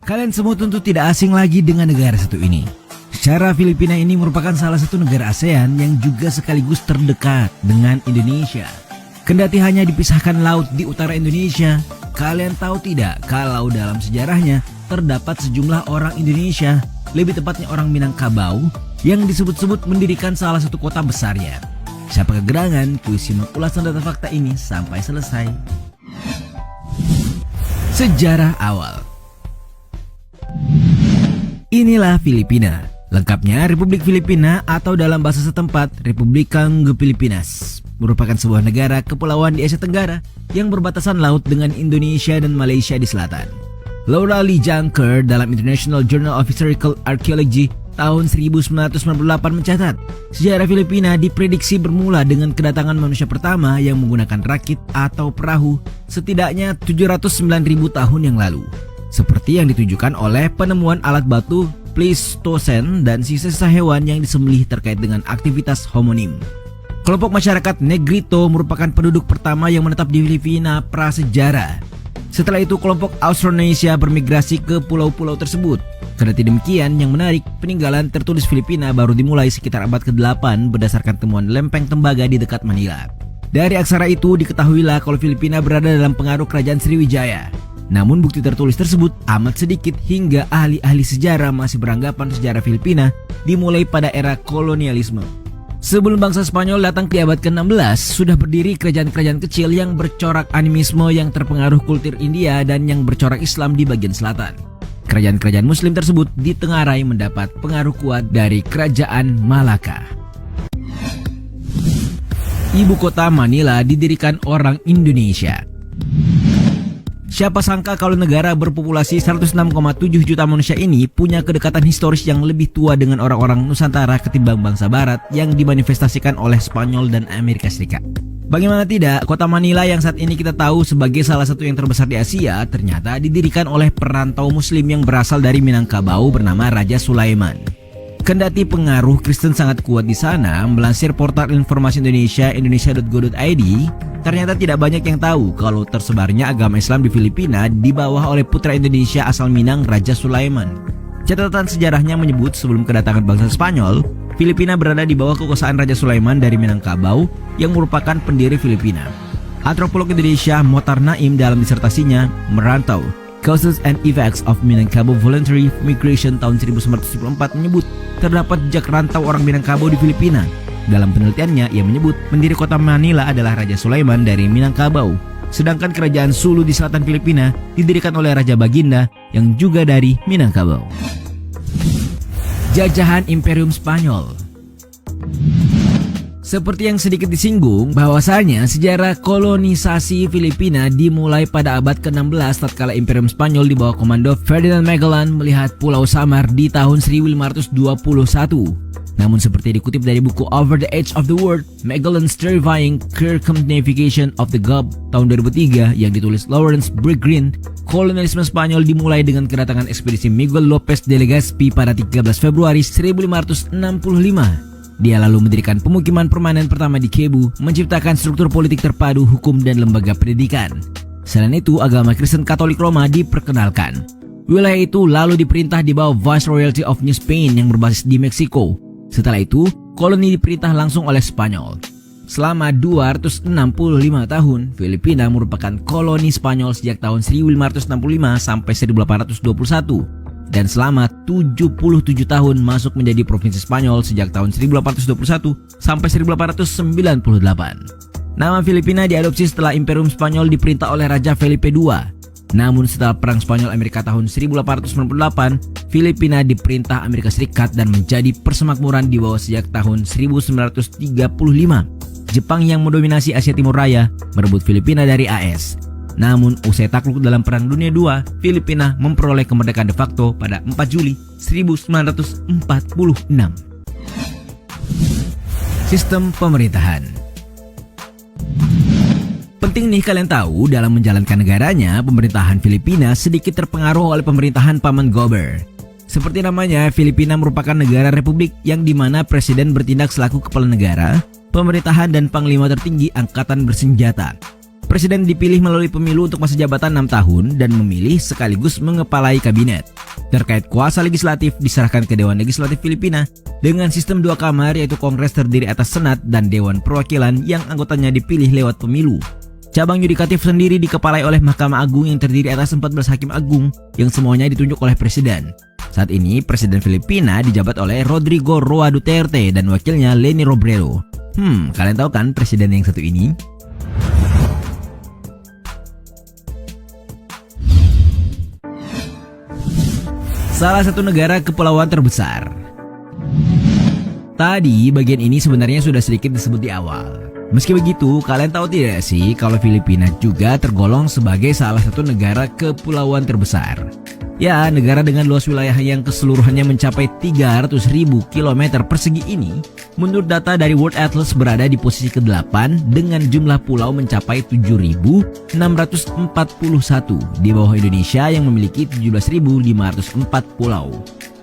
Kalian semua tentu tidak asing lagi dengan negara satu ini. Secara Filipina ini merupakan salah satu negara ASEAN yang juga sekaligus terdekat dengan Indonesia. Kendati hanya dipisahkan laut di utara Indonesia, kalian tahu tidak kalau dalam sejarahnya terdapat sejumlah orang Indonesia, lebih tepatnya orang Minangkabau, yang disebut-sebut mendirikan salah satu kota besarnya. Siapa kegerangan, kuis simak ulasan data fakta ini sampai selesai. Sejarah awal. Inilah Filipina. Lengkapnya, Republik Filipina atau dalam bahasa setempat Republikang Pilipinas merupakan sebuah negara kepulauan di Asia Tenggara yang berbatasan laut dengan Indonesia dan Malaysia di selatan. Laura Lee Juncker dalam International Journal of Historical Archaeology tahun 1998 mencatat, sejarah Filipina diprediksi bermula dengan kedatangan manusia pertama yang menggunakan rakit atau perahu setidaknya 709.000 tahun yang lalu. Seperti yang ditunjukkan oleh penemuan alat batu Pleistocene dan sisa-sisa hewan yang disembelih terkait dengan aktivitas homonim. Kelompok masyarakat Negrito merupakan penduduk pertama yang menetap di Filipina prasejarah. Setelah itu kelompok Austronesia bermigrasi ke pulau-pulau tersebut. Kendati demikian, yang menarik, peninggalan tertulis Filipina baru dimulai sekitar abad ke-8 berdasarkan temuan lempeng tembaga di dekat Manila. Dari aksara itu diketahuilah kalau Filipina berada dalam pengaruh kerajaan Sriwijaya. Namun bukti tertulis tersebut amat sedikit hingga ahli-ahli sejarah masih beranggapan sejarah Filipina dimulai pada era kolonialisme. Sebelum bangsa Spanyol datang di abad ke-16, sudah berdiri kerajaan-kerajaan kecil yang bercorak animisme yang terpengaruh kultur India dan yang bercorak Islam di bagian selatan. Kerajaan-kerajaan Muslim tersebut ditengarai mendapat pengaruh kuat dari kerajaan Malaka. Ibu kota Manila didirikan orang Indonesia. Siapa sangka kalau negara berpopulasi 106,7 juta manusia ini punya kedekatan historis yang lebih tua dengan orang-orang Nusantara ketimbang bangsa Barat yang dimanifestasikan oleh Spanyol dan Amerika Serikat. Bagaimana tidak, kota Manila yang saat ini kita tahu sebagai salah satu yang terbesar di Asia ternyata didirikan oleh perantau Muslim yang berasal dari Minangkabau bernama Raja Sulaiman. Kendati pengaruh Kristen sangat kuat di sana, melansir portal informasi Indonesia indonesia.go.id, ternyata tidak banyak yang tahu kalau tersebarnya agama Islam di Filipina di bawah oleh putra Indonesia asal Minang, Raja Sulaiman. Catatan sejarahnya menyebut sebelum kedatangan bangsa Spanyol, Filipina berada di bawah kekuasaan Raja Sulaiman dari Minangkabau yang merupakan pendiri Filipina. Antropolog Indonesia Motar Naim dalam disertasinya Merantau, Causes and Effects of Minangkabau Voluntary Migration tahun 1994 menyebut terdapat jejak rantau orang Minangkabau di Filipina. Dalam penelitiannya, ia menyebut pendiri kota Manila adalah Raja Sulaiman dari Minangkabau, sedangkan kerajaan Sulu di selatan Filipina didirikan oleh Raja Baginda yang juga dari Minangkabau. Jajahan Imperium Spanyol. Seperti yang sedikit disinggung, bahwasanya sejarah kolonisasi Filipina dimulai pada abad ke-16 tatkala Imperium Spanyol di bawah komando Ferdinand Magellan melihat Pulau Samar di tahun 1521. Namun seperti dikutip dari buku Over the Edge of the World, Magellan's Terrifying Circumnavigation of the Gulf tahun 2003 yang ditulis Lawrence Bergreen, kolonialisme Spanyol dimulai dengan kedatangan ekspedisi Miguel Lopez de Legazpi pada 13 Februari 1565. Dia lalu mendirikan pemukiman permanen pertama di Cebu, menciptakan struktur politik terpadu, hukum, dan lembaga pendidikan. Selain itu, agama Kristen Katolik Roma diperkenalkan. Wilayah itu lalu diperintah di bawah Viceroyalty of New Spain yang berbasis di Meksiko. Setelah itu, koloni diperintah langsung oleh Spanyol. Selama 265 tahun, Filipina merupakan koloni Spanyol sejak tahun 1565 sampai 1821. Dan selama 77 tahun masuk menjadi provinsi Spanyol sejak tahun 1821 sampai 1898. Nama Filipina diadopsi setelah Imperium Spanyol diperintah oleh Raja Felipe II. Namun setelah Perang Spanyol Amerika tahun 1898, Filipina diperintah Amerika Serikat dan menjadi persemakmuran di bawah sejak tahun 1935. Jepang yang mendominasi Asia Timur Raya merebut Filipina dari AS. Namun usai takluk dalam Perang Dunia II, Filipina memperoleh kemerdekaan de facto pada 4 Juli 1946. Sistem pemerintahan. Penting nih kalian tahu, dalam menjalankan negaranya, pemerintahan Filipina sedikit terpengaruh oleh pemerintahan Paman Gober. Seperti namanya, Filipina merupakan negara republik yang dimana presiden bertindak selaku kepala negara, pemerintahan dan panglima tertinggi angkatan bersenjata. Presiden dipilih melalui pemilu untuk masa jabatan 6 tahun dan memilih sekaligus mengepalai kabinet. Terkait kuasa legislatif diserahkan ke Dewan Legislatif Filipina dengan sistem 2 kamar, yaitu Kongres terdiri atas Senat dan Dewan Perwakilan yang anggotanya dipilih lewat pemilu. Cabang yudikatif sendiri dikepalai oleh Mahkamah Agung yang terdiri atas 14 hakim agung yang semuanya ditunjuk oleh Presiden. Saat ini Presiden Filipina dijabat oleh Rodrigo Roa Duterte dan wakilnya Leni Robredo. Kalian tahu kan presiden yang satu ini? Salah satu negara kepulauan terbesar. Tadi bagian ini sebenarnya sudah sedikit disebut di awal. Meski begitu, kalian tahu tidak sih kalau Filipina juga tergolong sebagai salah satu negara kepulauan terbesar? Ya, negara dengan luas wilayah yang keseluruhannya mencapai 300.000 km persegi ini, menurut data dari World Atlas berada di posisi ke-8 dengan jumlah pulau mencapai 7.641 di bawah Indonesia yang memiliki 17.504 pulau.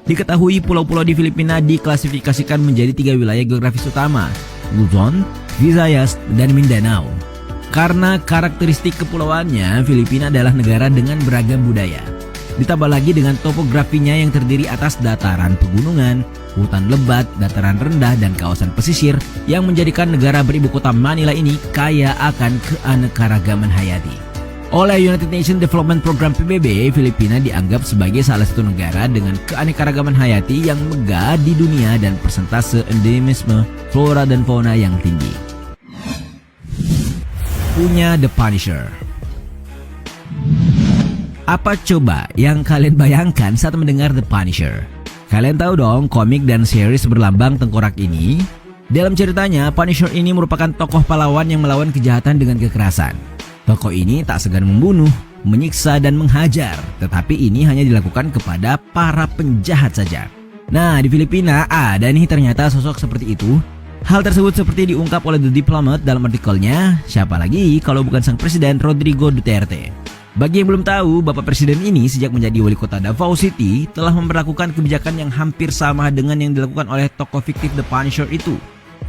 Diketahui pulau-pulau di Filipina diklasifikasikan menjadi 3 wilayah geografis utama, Luzon, Visayas, dan Mindanao. Karena karakteristik kepulauannya, Filipina adalah negara dengan beragam budaya. Ditambah lagi dengan topografinya yang terdiri atas dataran pegunungan, hutan lebat, dataran rendah, dan kawasan pesisir yang menjadikan negara beribu kota Manila ini kaya akan keanekaragaman hayati. Oleh United Nations Development Program PBB, Filipina dianggap sebagai salah satu negara dengan keanekaragaman hayati yang megah di dunia dan persentase endemisme flora dan fauna yang tinggi. Punya The Punisher. Apa coba yang kalian bayangkan saat mendengar The Punisher? Kalian tahu dong komik dan series berlambang tengkorak ini? Dalam ceritanya, Punisher ini merupakan tokoh pahlawan yang melawan kejahatan dengan kekerasan. Tokoh ini tak segan membunuh, menyiksa, dan menghajar, tetapi ini hanya dilakukan kepada para penjahat saja. Nah, di Filipina ada nih ternyata sosok seperti itu. Hal tersebut seperti diungkap oleh The Diplomat dalam artikelnya, siapa lagi kalau bukan sang presiden Rodrigo Duterte. Bagi yang belum tahu, Bapak Presiden ini sejak menjadi wali kota Davao City telah memberlakukan kebijakan yang hampir sama dengan yang dilakukan oleh tokoh fiktif The Punisher itu.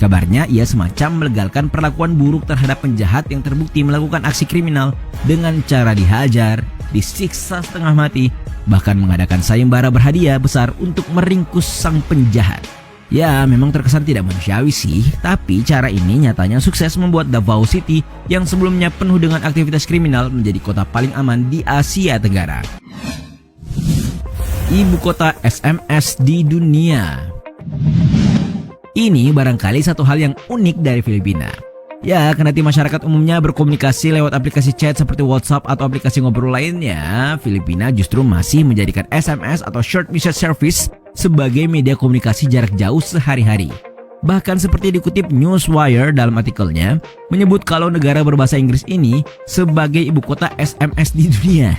Kabarnya ia semacam melegalkan perlakuan buruk terhadap penjahat yang terbukti melakukan aksi kriminal dengan cara dihajar, disiksa setengah mati, bahkan mengadakan sayembara berhadiah besar untuk meringkus sang penjahat. Ya, memang terkesan tidak manusiawi sih, tapi cara ini nyatanya sukses membuat Davao City yang sebelumnya penuh dengan aktivitas kriminal menjadi kota paling aman di Asia Tenggara. Ibu kota SMS di dunia. Ini barangkali satu hal yang unik dari Filipina. Ya, kendati masyarakat umumnya berkomunikasi lewat aplikasi chat seperti WhatsApp atau aplikasi ngobrol lainnya, Filipina justru masih menjadikan SMS atau Short Message Service sebagai media komunikasi jarak jauh sehari-hari. Bahkan seperti dikutip Newswire dalam artikelnya, menyebut kalau negara berbahasa Inggris ini sebagai ibu kota SMS di dunia.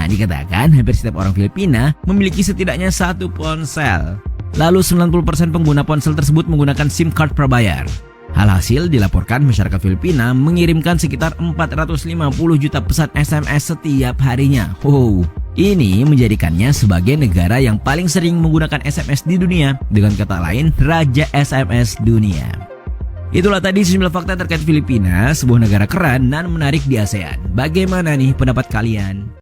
Dikatakan hampir setiap orang Filipina memiliki setidaknya satu ponsel. Lalu 90% pengguna ponsel tersebut menggunakan SIM card prabayar. Alhasil dilaporkan masyarakat Filipina mengirimkan sekitar 450 juta pesan SMS setiap harinya. Ini menjadikannya sebagai negara yang paling sering menggunakan SMS di dunia. Dengan kata lain, Raja SMS dunia. Itulah tadi sejumlah fakta terkait Filipina, sebuah negara keren dan menarik di ASEAN. Bagaimana nih pendapat kalian?